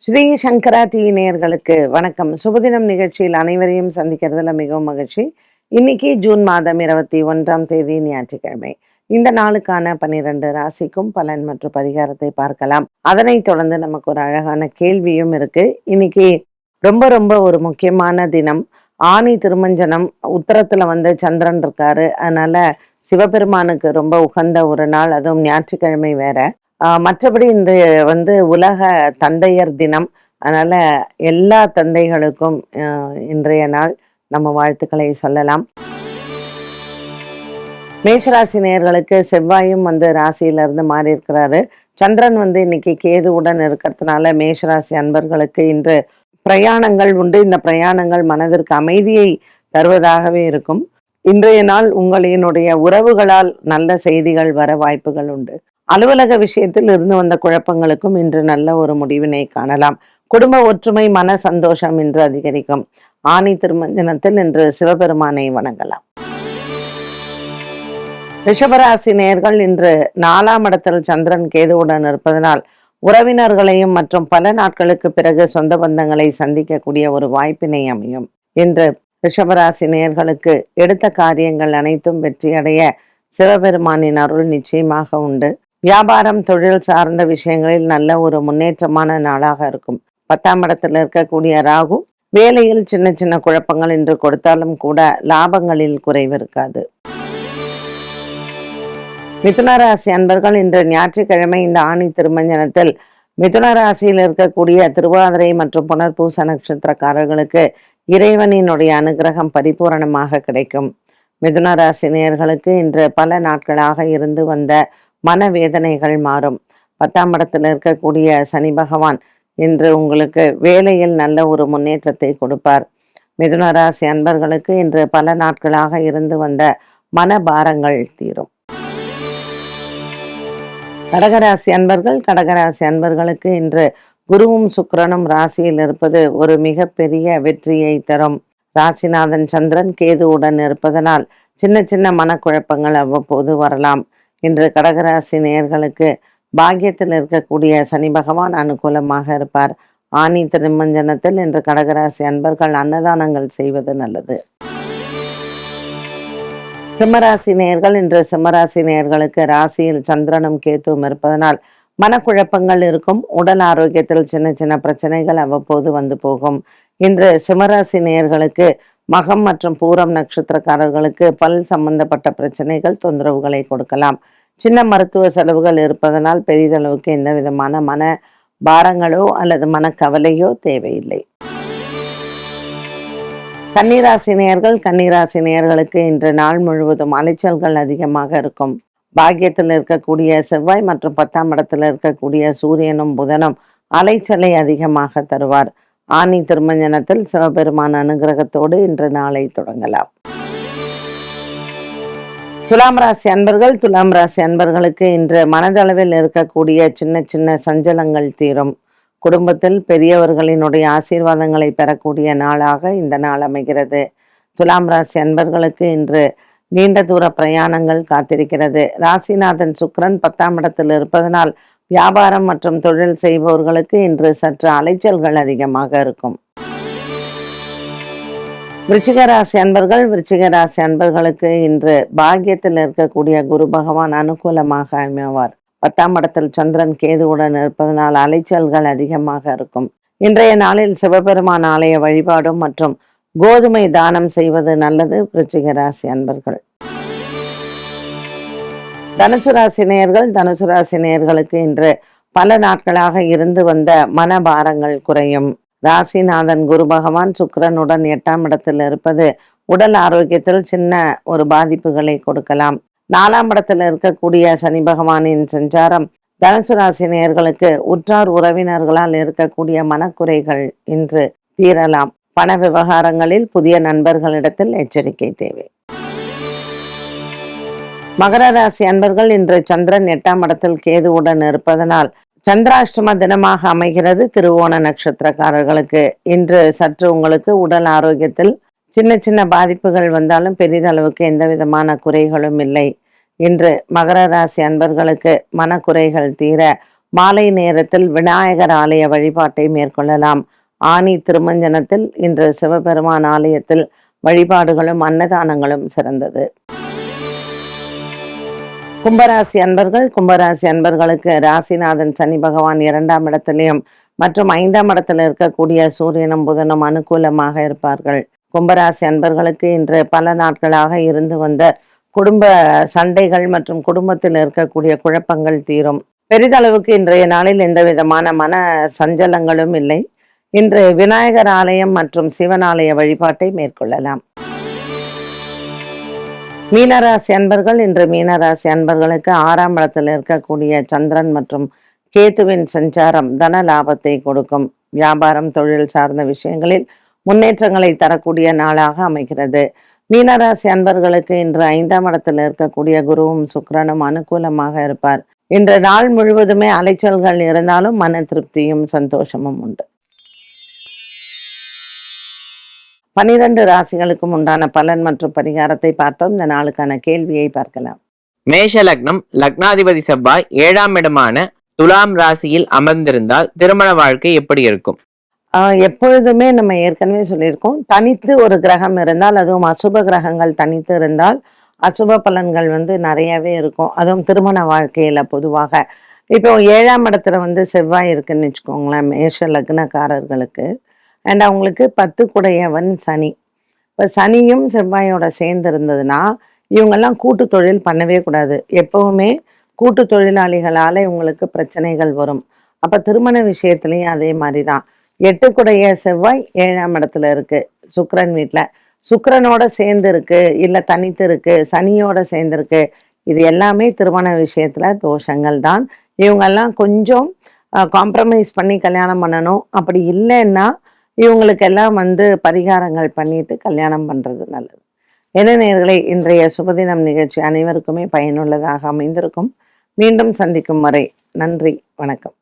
ஸ்ரீ சங்கரா TV நேயர்களுக்கு வணக்கம். சுபதினம் நிகழ்ச்சியில் அனைவரையும் சந்திக்கிறதுல மிகவும் மகிழ்ச்சி. இன்னைக்கு ஜூன் மாதம் 21 ஞாயிற்றுக்கிழமை. இந்த நாளுக்கான 12 ராசிக்கும் பலன் மற்றும் பரிகாரத்தை பார்க்கலாம். அதனைத் தொடர்ந்து நமக்கு ஒரு அழகான கேள்வியும் இருக்கு. இன்னைக்கு ரொம்ப ரொம்ப ஒரு முக்கியமான தினம். ஆனி திருமஞ்சனம். உத்தரத்துல சந்திரன் இருக்காரு. அதனால சிவபெருமானுக்கு ரொம்ப உகந்த ஒரு நாள். அதுவும் ஞாயிற்றுக்கிழமை வேற. மற்றபடி இந்த உலக தந்தையர் தினம். அதனால எல்லா தந்தைகளுக்கும் இன்றைய நாள் நம்ம வாழ்த்துக்களை சொல்லலாம். மேஷராசி நேயர்களுக்கு செவ்வாயும் ராசியில இருந்து மாறி இருக்கிறாரு. சந்திரன் இன்னைக்கு கேதுவுடன் இருக்கிறதுனால மேஷராசி அன்பர்களுக்கு இன்று பிரயாணங்கள் உண்டு. இந்த பிரயாணங்கள் மனதிற்கு அமைதியை தருவதாகவே இருக்கும். இன்றைய நாள் உங்களினுடைய உறவுகளால் நல்ல செய்திகள் வர வாய்ப்புகள் உண்டு. அலுவலக விஷயத்தில் இருந்து வந்த குழப்பங்களுக்கும் இன்று நல்ல ஒரு முடிவினை காணலாம். குடும்ப ஒற்றுமை, மன சந்தோஷம் இன்று அதிகரிக்கும். ஆனி திருமஞ்சனத்தில் இன்று சிவபெருமானை வணங்கலாம். ரிஷபராசி நேயர்கள் இன்று 4ஆம் இடத்தில் சந்திரன் கேதுவுடன் இருப்பதனால் உறவினர்களையும் மற்றும் பல நாட்களுக்கு பிறகு சொந்த பந்தங்களை சந்திக்கக்கூடிய ஒரு வாய்ப்பினை அமையும். இன்று ரிஷபராசி நேயர்களுக்கு எடுத்த காரியங்கள் அனைத்தும் வெற்றியடைய சிவபெருமானின் அருள் நிச்சயமாக உண்டு. வியாபாரம், தொழில் சார்ந்த விஷயங்களில் நல்ல ஒரு முன்னேற்றமான நாளாக இருக்கும். 10ஆம் இடத்தில் இருக்கக்கூடிய ராகு வேலையில் சின்ன சின்ன குழப்பங்கள் என்று கொடுத்தாலும் கூட லாபங்களில் குறைவு இருக்காது. மிதுன ராசி அன்பர்கள் இன்று ஞாயிற்றுக்கிழமை இந்த ஆணி திருமஞ்சனத்தில் மிதுன ராசியில் இருக்கக்கூடிய திருவாதிரை மற்றும் புனர்பூச நட்சத்திரக்காரர்களுக்கு இறைவனினுடைய அனுகிரகம் பரிபூரணமாக கிடைக்கும். மிதுன ராசி நேயர்களுக்கு இன்று பல நாட்களாக இருந்து வந்த மனவேதனைகள் மாறும். 10ஆம் இடத்தில் இருக்கக்கூடிய சனி பகவான் இன்று உங்களுக்கு வேலையில் நல்ல ஒரு முன்னேற்றத்தை கொடுப்பார். மிதுன ராசி அன்பர்களுக்கு இன்று பல நாட்களாக இருந்து வந்த மனபாரங்கள் தீரும். கடகராசி அன்பர்களுக்கு இன்று குருவும் சுக்கிரனும் ராசியில் இருப்பது ஒரு மிகப்பெரிய வெற்றியை தரும். ராசிநாதன் சந்திரன் கேதுவுடன் இருப்பதனால் சின்ன சின்ன மனக்குழப்பங்கள் அவ்வப்போது வரலாம். இன்று கடகராசி நேயர்களுக்கு பாக்கியத்தில் இருக்கக்கூடிய சனி பகவான் அனுகூலமாக இருப்பார். ஆனி திருமஞ்சனத்தில் இன்று கடகராசி அன்பர்கள் அன்னதானங்கள் செய்வது நல்லது. சிம்மராசி நேயர்கள் இன்று சிம்மராசி நேயர்களுக்கு ராசியில் சந்திரனும் கேத்துவும் இருப்பதனால் மனக்குழப்பங்கள் இருக்கும். உடல் ஆரோக்கியத்தில் சின்ன சின்ன பிரச்சனைகள் அவ்வப்போது வந்து போகும். இன்று சிம்மராசி நேயர்களுக்கு மகம் மற்றும் பூரம் நட்சத்திரக்காரர்களுக்கு பல் சம்பந்தப்பட்ட பிரச்சனைகள் தொந்தரவுகளை கொடுக்கலாம். சின்ன மருத்துவ செலவுகள் இருப்பதனால் பெரிதளவுக்கு எந்த விதமான மன பாரங்களோ அல்லது மனக்கவலையோ தேவையில்லை. கன்னிராசி நேயர்களுக்கு இன்று நாள் முழுவதும் அலைச்சல்கள் அதிகமாக இருக்கும். பாக்கியத்தில் இருக்கக்கூடிய செவ்வாய் மற்றும் 10ஆம் இடத்தில் இருக்கக்கூடிய சூரியனும் புதனும் அலைச்சலை அதிகமாக தருவார். ஆனி திருமஞ்சனத்தில் சிவபெருமான் அனுகிரகத்தோடு இன்று நாளை தொடங்கலாம். துலாம் ராசி அன்பர்களுக்கு இன்று மனதளவில் இருக்கக்கூடிய சின்ன சின்ன சஞ்சலங்கள் தீரும். குடும்பத்தில் பெரியவர்களினுடைய ஆசீர்வாதங்களை பெறக்கூடிய நாளாக இந்த நாள் அமைகிறது. துலாம் ராசி அன்பர்களுக்கு இன்று நீண்ட தூர பிரயாணங்கள் காத்திருக்கிறது. ராசிநாதன் சுக்கிரன் 10ஆம் இடத்தில் இருப்பதனால் வியாபாரம் மற்றும் தொழில் செய்பவர்களுக்கு இன்று சற்று அலைச்சல்கள் அதிகமாக இருக்கும். விருச்சிக ராசி அன்பர்களுக்கு இன்று பாக்கியத்தில் இருக்கக்கூடிய குரு பகவான் அனுகூலமாக அமைவார். 10ஆம் இடத்தில் சந்திரன் கேதுவுடன் இருப்பதனால் அலைச்சல்கள் அதிகமாக இருக்கும். இன்றைய நாளில் சிவபெருமான் ஆலய வழிபாடும் மற்றும் கோதுமை தானம் செய்வது நல்லது. விருச்சிக ராசி அன்பர்கள். தனுசு ராசி நேயர்களுக்கு இன்று பல நாட்களாக இருந்து வந்த மனபாரங்கள் குறையும். ராசிநாதன் குரு பகவான் சுக்கிரனுடன் 8ஆம் இடத்தில் இருப்பது உடல் ஆரோக்கியத்தில் சின்ன ஒரு பாதிப்புகளை கொடுக்கலாம். 4ஆம் இடத்தில் இருக்கக்கூடிய சனி பகவானின் சஞ்சாரம் தனுசு ராசி நேயர்களுக்கு உற்றார் உறவினர்களால் இருக்கக்கூடிய மனக்குறைகள் இன்று தீரலாம். பண விவகாரங்களில் புதிய நண்பர்களிடத்தில் எச்சரிக்கை தேவை. மகர ராசி அன்பர்கள் இன்று சந்திரன் 8ஆம் இடத்தில் கேதுவுடன் இருப்பதனால் சந்திராஷ்டம தினமாக அமைகிறது. திருவோண நட்சத்திரக்காரர்களுக்கு இன்று சற்று உங்களுக்கு உடல் ஆரோக்கியத்தில் சின்ன சின்ன பாதிப்புகள் வந்தாலும் பெரிதளவுக்கு எந்த விதமான குறைகளும் இல்லை. இன்று மகர ராசி அன்பர்களுக்கு மனக்குறைகள் தீர மாலை நேரத்தில் விநாயகர் ஆலய வழிபாட்டை மேற்கொள்ளலாம். ஆனி திருமஞ்சனத்தில் இன்று சிவபெருமான் ஆலயத்தில் வழிபாடுகளும் அன்னதானங்களும் சிறந்தது. கும்பராசி அன்பர்களுக்கு ராசிநாதன் சனி பகவான் 2ஆம் இடத்திலையும் மற்றும் 5ஆம் இடத்துல இருக்கக்கூடிய சூரியனும் புதனும் அனுகூலமாக இருப்பார்கள். கும்பராசி அன்பர்களுக்கு இன்று பல நாட்களாக இருந்து வந்த குடும்ப சண்டைகள் மற்றும் குடும்பத்தில் இருக்கக்கூடிய குழப்பங்கள் தீரும். பெரிதளவுக்கு இன்றைய நாளில் எந்த விதமான மன சஞ்சலங்களும் இல்லை. இன்று விநாயகர் ஆலயம் மற்றும் சிவன் ஆலய வழிபாட்டை மேற்கொள்ளலாம். மீனராசி அன்பர்கள், இன்று மீனராசி அன்பர்களுக்கு 6ஆம் இடத்தில் இருக்கக்கூடிய சந்திரன் மற்றும் கேதுவின் சஞ்சாரம் தன லாபத்தை கொடுக்கும். வியாபாரம் தொழில் சார்ந்த விஷயங்களில் முன்னேற்றங்களை தரக்கூடிய நாளாக அமைகிறது. மீனராசி அன்பர்களுக்கு இன்று 5ஆம் இடத்தில் இருக்கக்கூடிய குருவும் சுக்கிரனும் அனுகூலமாக இருப்பார். இன்று நாள் முழுவதுமே அலைச்சல்கள் இருந்தாலும் மன திருப்தியும் சந்தோஷமும் உண்டு. 12 ராசிகளுக்கும் உண்டான பலன் மற்றும் பரிகாரத்தை பார்த்தோம். இந்த நாளுக்கான கேள்வியை பார்க்கலாம். மேஷ லக்னம், லக்னாதிபதி செவ்வாய் 7ஆம் இடமான துலாம் ராசியில் அமர்ந்திருந்தால் திருமண வாழ்க்கை எப்படி இருக்கும்? எப்பொழுதுமே நம்ம ஏற்கனவே சொல்லியிருக்கோம், தனித்து ஒரு கிரகம் இருந்தால், அதுவும் அசுப கிரகங்கள் தனித்து இருந்தால் அசுப பலன்கள் நிறையவே இருக்கும். அதுவும் திருமண வாழ்க்கையில பொதுவாக இப்போ 7ஆம் இடத்துல செவ்வாய் இருக்குன்னு வச்சுக்கோங்களேன், மேஷ லக்னக்காரர்களுக்கு. அண்ட் அவங்களுக்கு 10 குடையவன் சனி. இப்போ சனியும் செவ்வாயோட சேர்ந்து இருந்ததுன்னா இவங்கெல்லாம் கூட்டு தொழில் பண்ணவே கூடாது. எப்பவுமே கூட்டு தொழிலாளிகளால் இவங்களுக்கு பிரச்சனைகள் வரும். அப்போ திருமண விஷயத்துலையும் அதே மாதிரி தான். 8 குடைய செவ்வாய் 7ஆம் இடத்துல இருக்கு, சுக்கிரன் வீட்டில். சுக்கிரனோட சேர்ந்து இருக்கு, இல்லை தனித்து இருக்கு, சனியோட சேர்ந்துருக்கு. இது எல்லாமே திருமண விஷயத்துல தோஷங்கள் தான். இவங்கெல்லாம் கொஞ்சம் காம்ப்ரமைஸ் பண்ணி கல்யாணம் பண்ணணும். அப்படி இல்லைன்னா இவங்களுக்கெல்லாம் பரிகாரங்கள் பண்ணிட்டு கல்யாணம் பண்றது நல்லது. என்ன நேயர்களே, இன்றைய சுபதினம் நிகழ்ச்சி அனைவருக்குமே பயனுள்ளதாக அமைந்திருக்கும். மீண்டும் சந்திக்கும் வரை நன்றி, வணக்கம்.